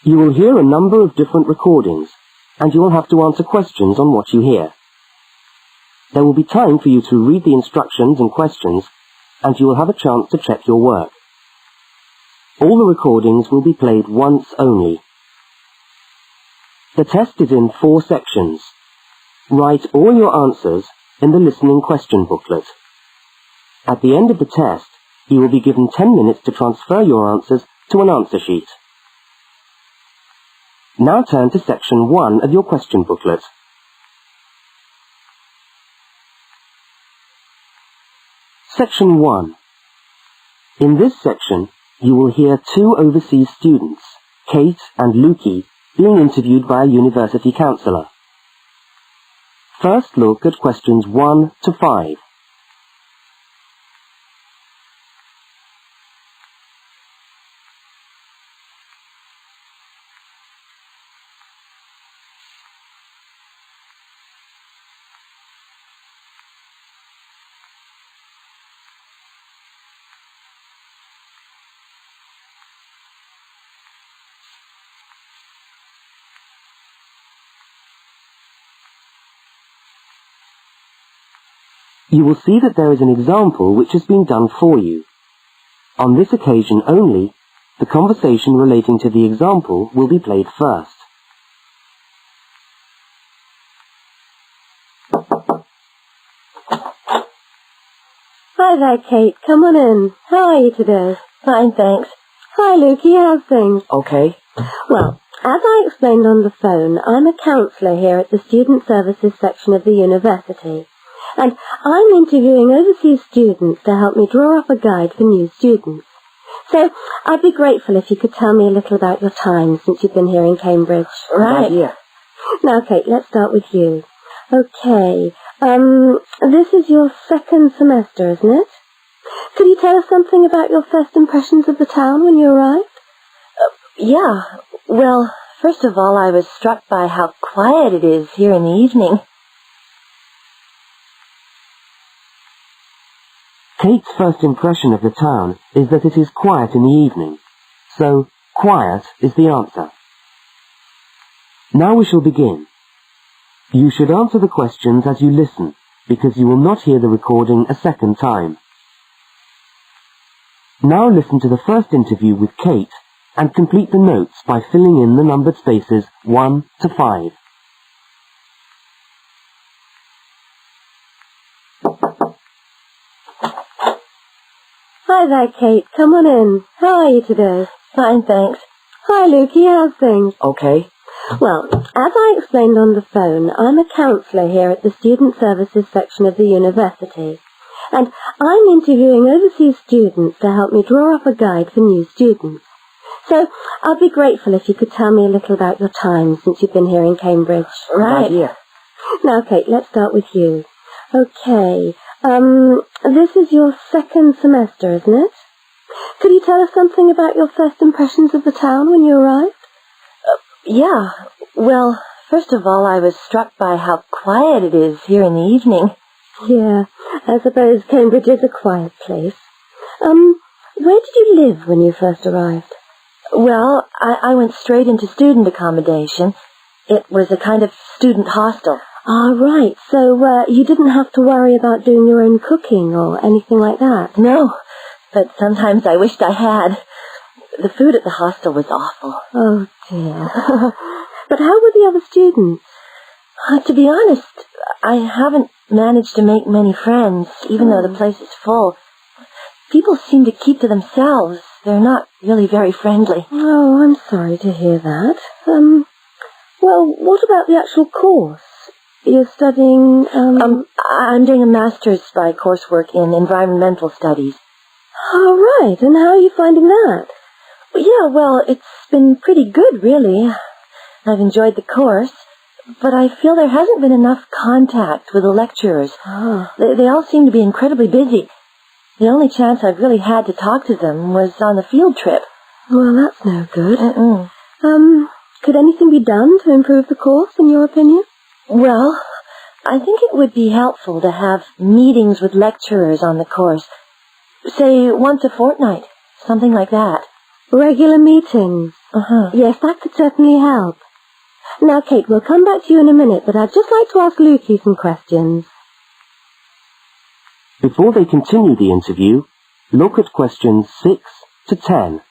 You will hear a number of different recordings, and you will have to answer questions on what you hear. There will be time for you to read the instructions and questions, and you will have a chance to check your work. All the recordings will be played once only. The test is in 4 sections. Write all your answers in the listening question booklet. At the end of the test, you will be given 10 minutes to transfer your answers to an answer sheet. Now turn to section 1 of your question booklet. Section 1. In this section, you will hear 2 overseas students, Kate and Lukey, being interviewed by a university counsellor. First look at questions 1 to 5. You will see that there is an example which has been done for you. On this occasion only, the conversation relating to the example will be played first. Hi there, Kate. Come on in. How are you today? Fine, thanks. Hi, Lukey. How's things? Okay. Well, as I explained on the phone, I'm a counsellor here at the Student Services section of the university. And I'm interviewing overseas students to help me draw up a guide for new students. So I'd be grateful if you could tell me a little about your time since you've been here in Cambridge. Right. Yeah. Now, Kate, let's start with you. Okay, this is your 2nd semester, isn't it? Could you tell us something about your first impressions of the town when you arrived? Yeah. Well, first of all, I was struck by how quiet it is here in the evening. Kate's first impression of the town is that it is quiet in the evening, so quiet is the answer. Now we shall begin. You should answer the questions as you listen, because you will not hear the recording a second time. Now listen to the first interview with Kate and complete the notes by filling in the numbered spaces 1 to 5. Hi there, Kate. Come on in. How are you today? Fine, thanks. Hi, Lukey. How's things? Okay. Well, as I explained on the phone, I'm a counsellor here at the Student Services section of the university. And I'm interviewing overseas students to help me draw up a guide for new students. So I'd be grateful if you could tell me a little about your time since you've been here in Cambridge. Right. Yeah. Now, Kate, let's start with you. Okay, this is your 2nd semester, isn't it? Could you tell us something about your first impressions of the town when you arrived? Yeah. Well, first of all, I was struck by how quiet it is here in the evening. Yeah, I suppose Cambridge is a quiet place. Where did you live when you first arrived? Well, I went straight into student accommodation. It was a kind of student hostel. Ah, right. So, you didn't have to worry about doing your own cooking or anything like that? No, but sometimes I wished I had. The food at the hostel was awful. Oh, dear. But how were the other students? To be honest, I haven't managed to make many friends, even though the place is full. People seem to keep to themselves. They're not really very friendly. Oh, I'm sorry to hear that. Well, what about the actual course? You're studying, I'm doing a master's by coursework in environmental studies. Oh, right. And how are you finding that? Yeah, well, it's been pretty good, really. I've enjoyed the course, but I feel there hasn't been enough contact with the lecturers. Oh. They all seem to be incredibly busy. The only chance I've really had to talk to them was on the field trip. Well, that's no good. Mm-mm. Could anything be done to improve the course, in your opinion? Well, I think it would be helpful to have meetings with lecturers on the course. Say, once a fortnight, something like that. Regular meetings. Yes, that could certainly help. Now, Kate, we'll come back to you in a minute, but I'd just like to ask Lukey some questions. Before they continue the interview, look at questions 6 to 10.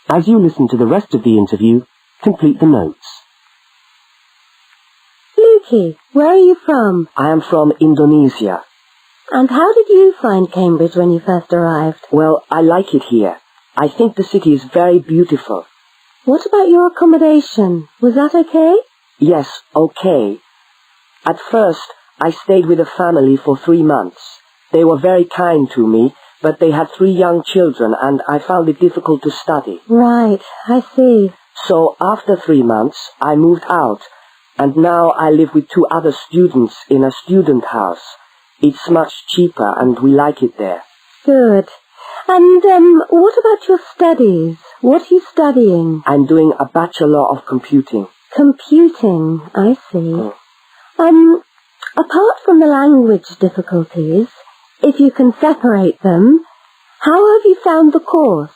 As you listen to the rest of the interview, complete the notes. Lukey, where are you from? I am from Indonesia. And how did you find Cambridge when you first arrived? Well, I like it here. I think the city is very beautiful. What about your accommodation? Was that okay? Yes, okay. At first, I stayed with a family for 3 months. They were very kind to me, but they had 3 young children and I found it difficult to study. Right, I see. So after 3 months, I moved out, and now I live with 2 other students in a student house. It's much cheaper and we like it there. Good. And, what about your studies? What are you studying? I'm doing a Bachelor of Computing. Computing, I see. Apart from the language difficulties, if you can separate them, how have you found the course?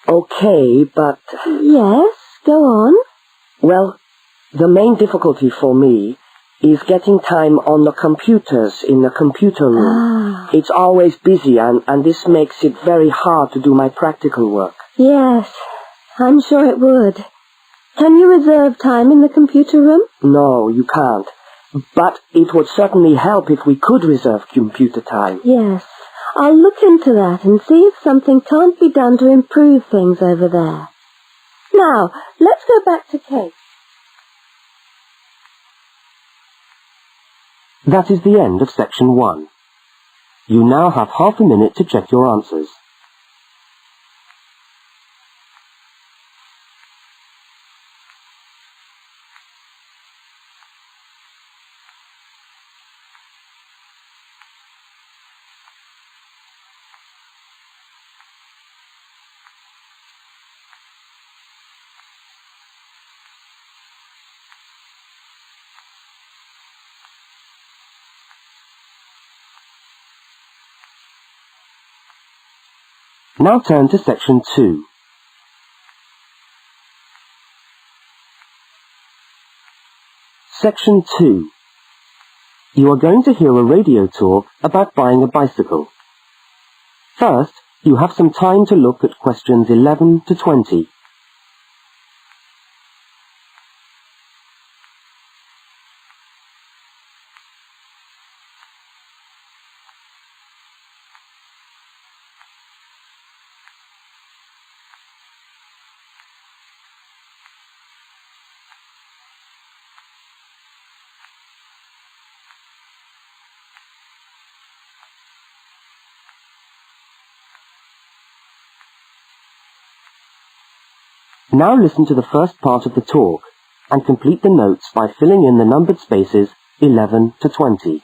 Okay, but... Yes, go on. Well, the main difficulty for me is getting time on the computers in the computer room. It's always busy and this makes it very hard to do my practical work. Yes, I'm sure it would. Can you reserve time in the computer room? No, you can't. But it would certainly help if we could reserve computer time. Yes, I'll look into that and see if something can't be done to improve things over there. Now, let's go back to Kate. That is the end of section 1. You now have half a minute to check your answers. Now turn to section 2. Section 2. You are going to hear a radio talk about buying a bicycle. First, you have some time to look at questions 11 to 20. Now listen to the first part of the talk and complete the notes by filling in the numbered spaces 11 to 20.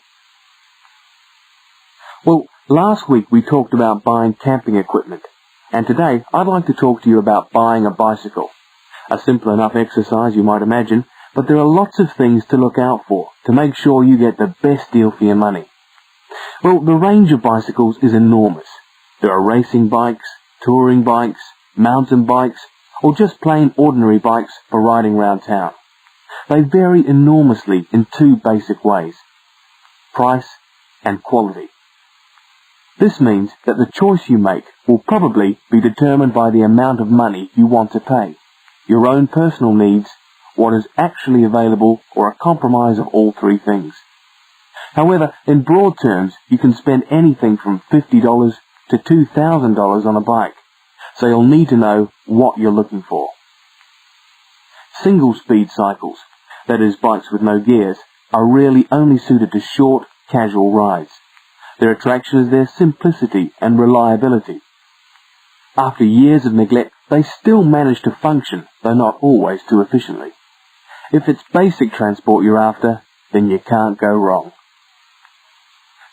Well, last week we talked about buying camping equipment, and today I'd like to talk to you about buying a bicycle. A simple enough exercise, you might imagine, but there are lots of things to look out for to make sure you get the best deal for your money. Well, the range of bicycles is enormous. There are racing bikes, touring bikes, mountain bikes, or just plain ordinary bikes for riding around town. They vary enormously in 2 basic ways: price and quality. This means that the choice you make will probably be determined by the amount of money you want to pay, your own personal needs, what is actually available, or a compromise of all 3 things. However, in broad terms, you can spend anything from $50 to $2,000 on a bike, so you'll need to know what you're looking for. Single-speed cycles, that is bikes with no gears, are really only suited to short, casual rides. Their attraction is their simplicity and reliability. After years of neglect, they still manage to function, though not always too efficiently. If it's basic transport you're after, then you can't go wrong.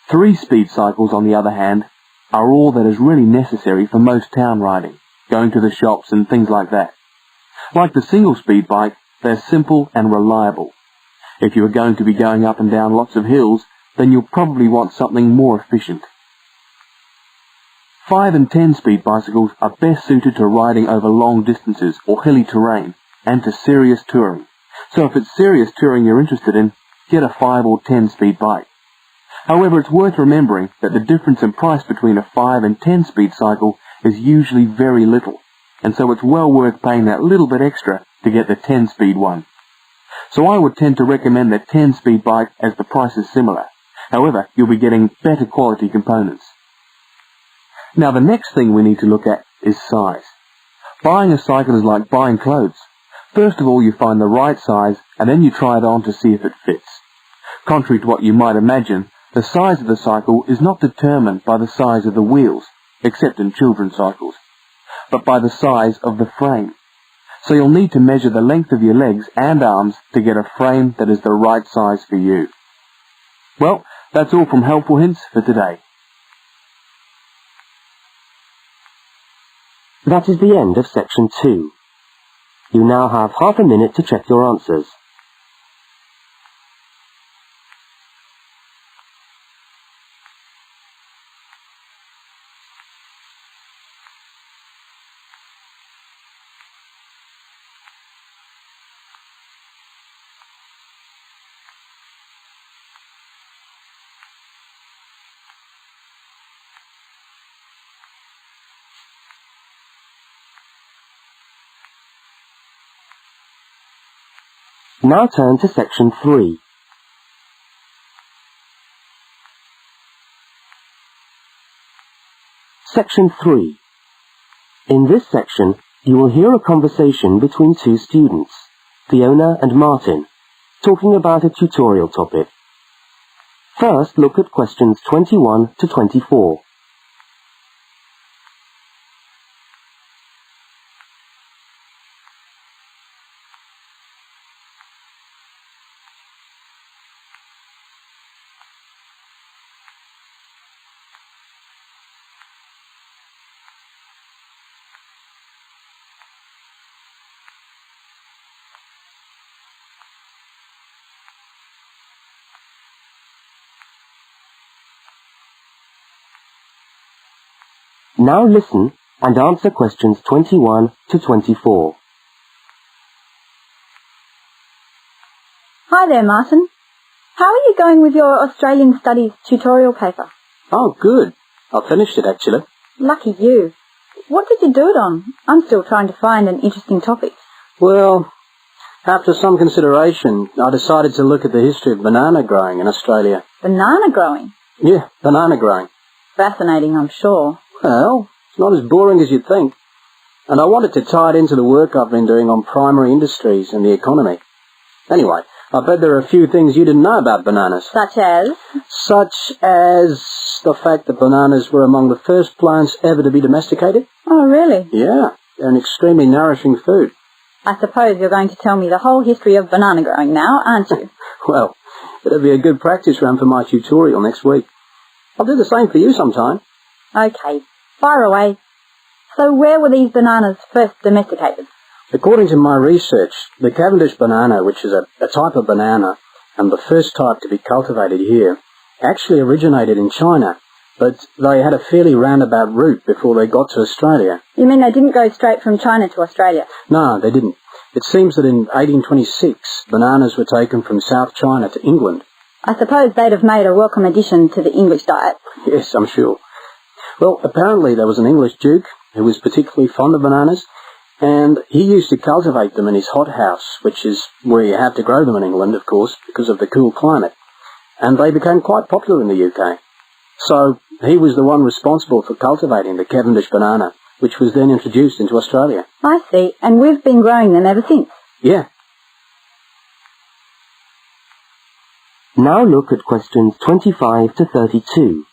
3-speed cycles, on the other hand, are all that is really necessary for most town riding, going to the shops and things like that. Like the single-speed bike, they're simple and reliable. If you are going to be going up and down lots of hills, then you'll probably want something more efficient. 5 and 10-speed bicycles are best suited to riding over long distances or hilly terrain, and to serious touring. So if it's serious touring you're interested in, get a 5 or 10-speed bike. However, it's worth remembering that the difference in price between a 5 and 10-speed cycle is usually very little, and so it's well worth paying that little bit extra to get the 10-speed one. So I would tend to recommend the 10-speed bike as the price is similar. However, you'll be getting better quality components. Now the next thing we need to look at is size. Buying a cycle is like buying clothes. First of all, you find the right size, and then you try it on to see if it fits. Contrary to what you might imagine, the size of the cycle is not determined by the size of the wheels, except in children's cycles, but by the size of the frame. So you'll need to measure the length of your legs and arms to get a frame that is the right size for you. Well, that's all from Helpful Hints for today. That is the end of section 2. You now have half a minute to check your answers. Now turn to section 3. Section 3. In this section, you will hear a conversation between 2 students, Fiona and Martin, talking about a tutorial topic. First, look at questions 21 to 24. Now listen and answer questions 21 to 24. Hi there, Martin. How are you going with your Australian Studies tutorial paper? Oh, good. I finished it, actually. Lucky you. What did you do it on? I'm still trying to find an interesting topic. Well, after some consideration, I decided to look at the history of banana growing in Australia. Banana growing? Yeah, banana growing. Fascinating, I'm sure. Well, it's not as boring as you'd think. And I wanted to tie it into the work I've been doing on primary industries and the economy. Anyway, I bet there are a few things you didn't know about bananas. Such as? Such as the fact that bananas were among the first plants ever to be domesticated. Oh, really? Yeah, they're an extremely nourishing food. I suppose you're going to tell me the whole history of banana growing now, aren't you? Well, it'll be a good practice run for my tutorial next week. I'll do the same for you sometime. Okay, fire away. So where were these bananas first domesticated? According to my research, the Cavendish banana, which is a type of banana, and the first type to be cultivated here, actually originated in China, but they had a fairly roundabout route before they got to Australia. You mean they didn't go straight from China to Australia? No, they didn't. It seems that in 1826, bananas were taken from South China to England. I suppose they'd have made a welcome addition to the English diet. Yes, I'm sure. Well, apparently there was an English duke who was particularly fond of bananas, and he used to cultivate them in his hothouse, which is where you have to grow them in England, of course, because of the cool climate. And they became quite popular in the UK. So he was the one responsible for cultivating the Cavendish banana, which was then introduced into Australia. I see, and we've been growing them ever since. Yeah. Now look at questions 25 to 32.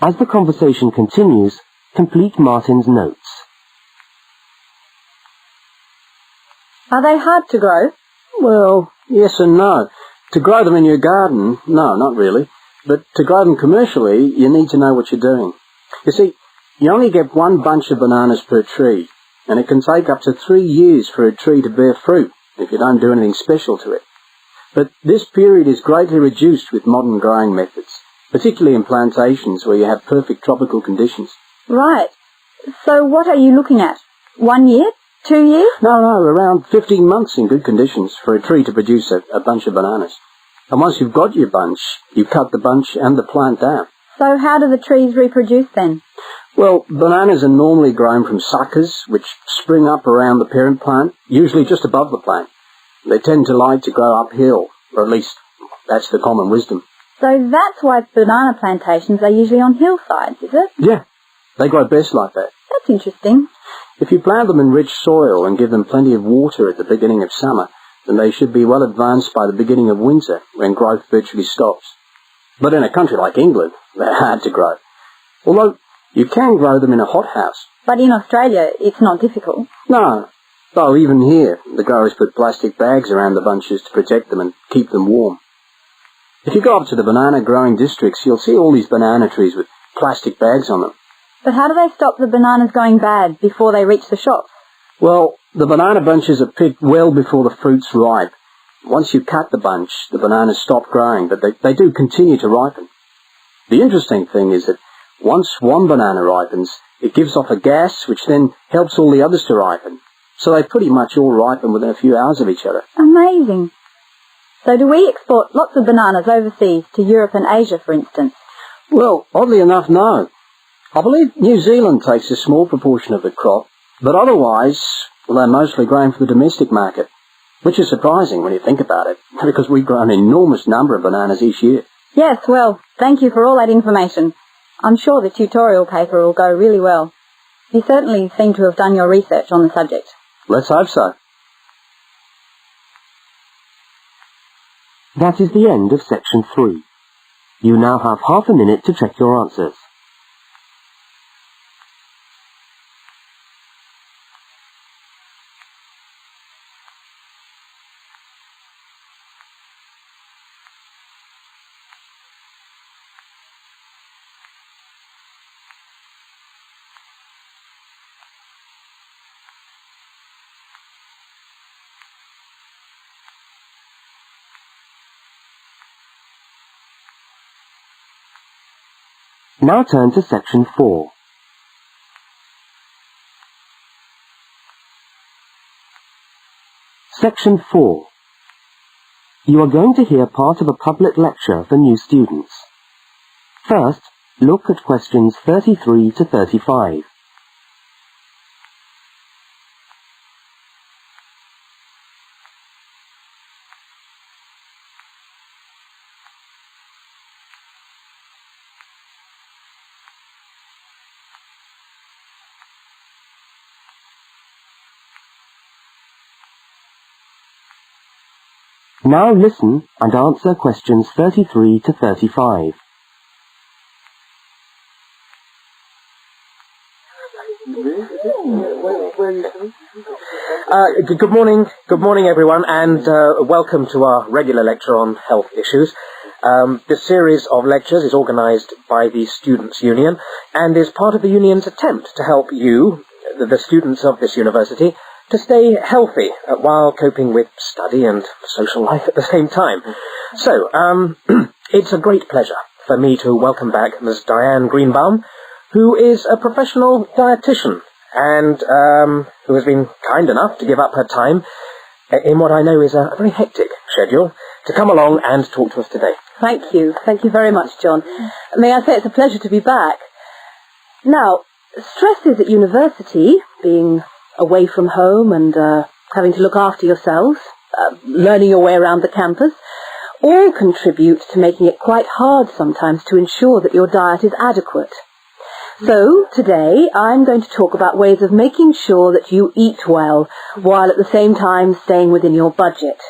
As the conversation continues, complete Martin's notes. Are they hard to grow? Well, yes and no. To grow them in your garden, no, not really. But to grow them commercially, you need to know what you're doing. You see, you only get one bunch of bananas per tree, and it can take up to 3 years for a tree to bear fruit if you don't do anything special to it. But this period is greatly reduced with modern growing methods, particularly in plantations where you have perfect tropical conditions. Right. So what are you looking at? 1 year? 2 years? No, around 15 months in good conditions for a tree to produce a bunch of bananas. And once you've got your bunch, you cut the bunch and the plant down. So how do the trees reproduce then? Well, bananas are normally grown from suckers, which spring up around the parent plant, usually just above the plant. They tend to like to grow uphill, or at least that's the common wisdom. So that's why banana plantations are usually on hillsides, is it? Yeah, they grow best like that. That's interesting. If you plant them in rich soil and give them plenty of water at the beginning of summer, then they should be well advanced by the beginning of winter, when growth virtually stops. But in a country like England, they're hard to grow. Although, you can grow them in a hothouse. But in Australia, it's not difficult. No, though even here, the growers put plastic bags around the bunches to protect them and keep them warm. If you go up to the banana growing districts, you'll see all these banana trees with plastic bags on them. But how do they stop the bananas going bad before they reach the shops? Well, the banana bunches are picked well before the fruit's ripe. Once you cut the bunch, the bananas stop growing, but they do continue to ripen. The interesting thing is that once one banana ripens, it gives off a gas which then helps all the others to ripen. So they pretty much all ripen within a few hours of each other. Amazing. So do we export lots of bananas overseas to Europe and Asia, for instance? Well, oddly enough, no. I believe New Zealand takes a small proportion of the crop, but otherwise, they're mostly grown for the domestic market, which is surprising when you think about it, because we grow an enormous number of bananas each year. Yes, well, thank you for all that information. I'm sure the tutorial paper will go really well. You certainly seem to have done your research on the subject. Let's hope so. That is the end of section 3. You now have half a minute to check your answers. Now turn to section 4. Section 4. You are going to hear part of a public lecture for new students. First, look at questions 33 to 35. Now listen and answer questions 33 to 35. Good morning everyone, and welcome to our regular lecture on health issues. This series of lectures is organised by the Students' Union and is part of the Union's attempt to help you, the students of this university, to stay healthy while coping with study and social life at the same time. So, it's a great pleasure for me to welcome back Ms. Diane Greenbaum, who is a professional dietitian and who has been kind enough to give up her time in what I know is a very hectic schedule to come along and talk to us today. Thank you. Thank you very much, John. May I say it's a pleasure to be back. Now, stresses at university, being away from home and having to look after yourselves, learning your way around the campus, all contribute to making it quite hard sometimes to ensure that your diet is adequate. So, today, I'm going to talk about ways of making sure that you eat well, while at the same time staying within your budget.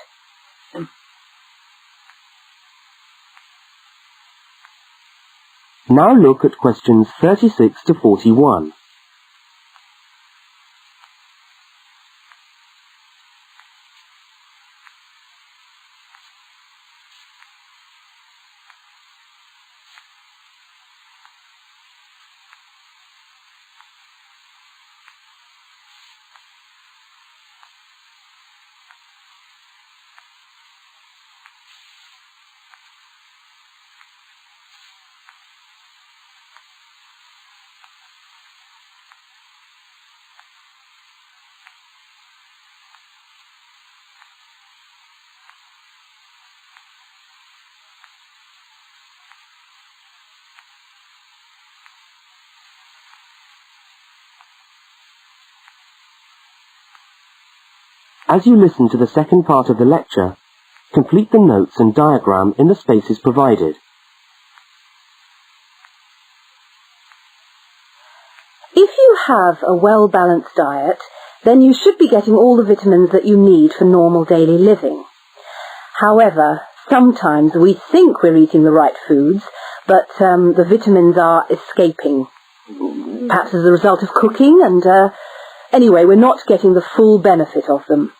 Now look at questions 36 to 41. As you listen to the second part of the lecture, complete the notes and diagram in the spaces provided. If you have a well-balanced diet, then you should be getting all the vitamins that you need for normal daily living. However, sometimes we think we're eating the right foods, but the vitamins are escaping, perhaps as a result of cooking, and anyway, we're not getting the full benefit of them.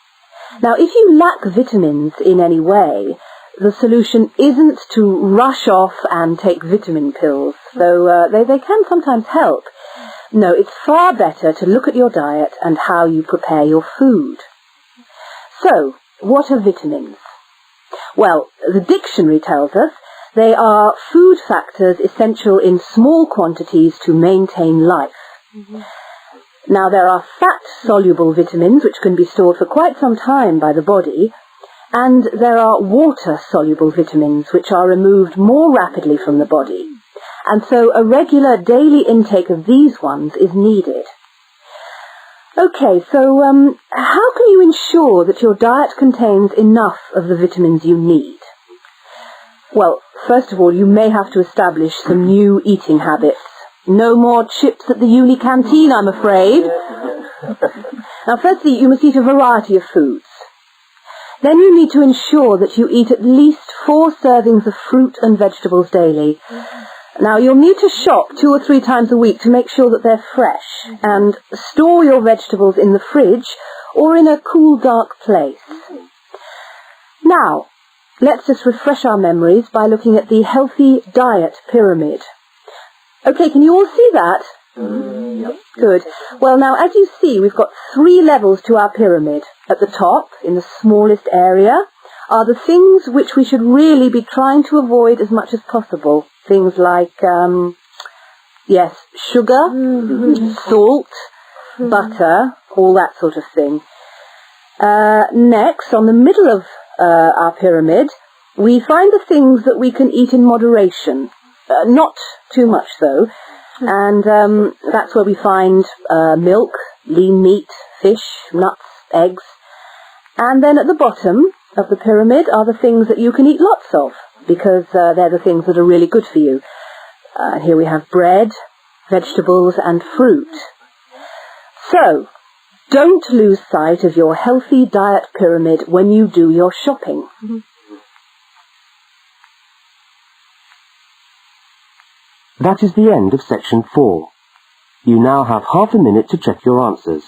Now, if you lack vitamins in any way, the solution isn't to rush off and take vitamin pills, though they can sometimes help. No, it's far better to look at your diet and how you prepare your food. So, what are vitamins? Well, the dictionary tells us they are food factors essential in small quantities to maintain life. Now, there are fat-soluble vitamins which can be stored for quite some time by the body, and there are water-soluble vitamins which are removed more rapidly from the body. And so a regular daily intake of these ones is needed. Okay, so how can you ensure that your diet contains enough of the vitamins you need? Well, first of all, you may have to establish some new eating habits. No more chips at the uni canteen, I'm afraid. Now, firstly, you must eat a variety of foods. Then you need to ensure that you eat at least 4 servings of fruit and vegetables daily. Now, you'll need to shop 2 or 3 times a week to make sure that they're fresh, and store your vegetables in the fridge or in a cool, dark place. Now, let's just refresh our memories by looking at the healthy diet pyramid. Okay, can you all see that? Good. Well, now, as you see, we've got 3 levels to our pyramid. At the top, in the smallest area, are the things which we should really be trying to avoid as much as possible. Things like, yes, sugar, salt, butter, all that sort of thing. Next, on the middle of our pyramid, we find the things that we can eat in moderation. Not too much, though. And that's where we find milk, lean meat, fish, nuts, eggs. And then at the bottom of the pyramid are the things that you can eat lots of, because they're the things that are really good for you. Here we have bread, vegetables, and fruit. So, don't lose sight of your healthy diet pyramid when you do your shopping. That is the end of section 4. You now have half a minute to check your answers.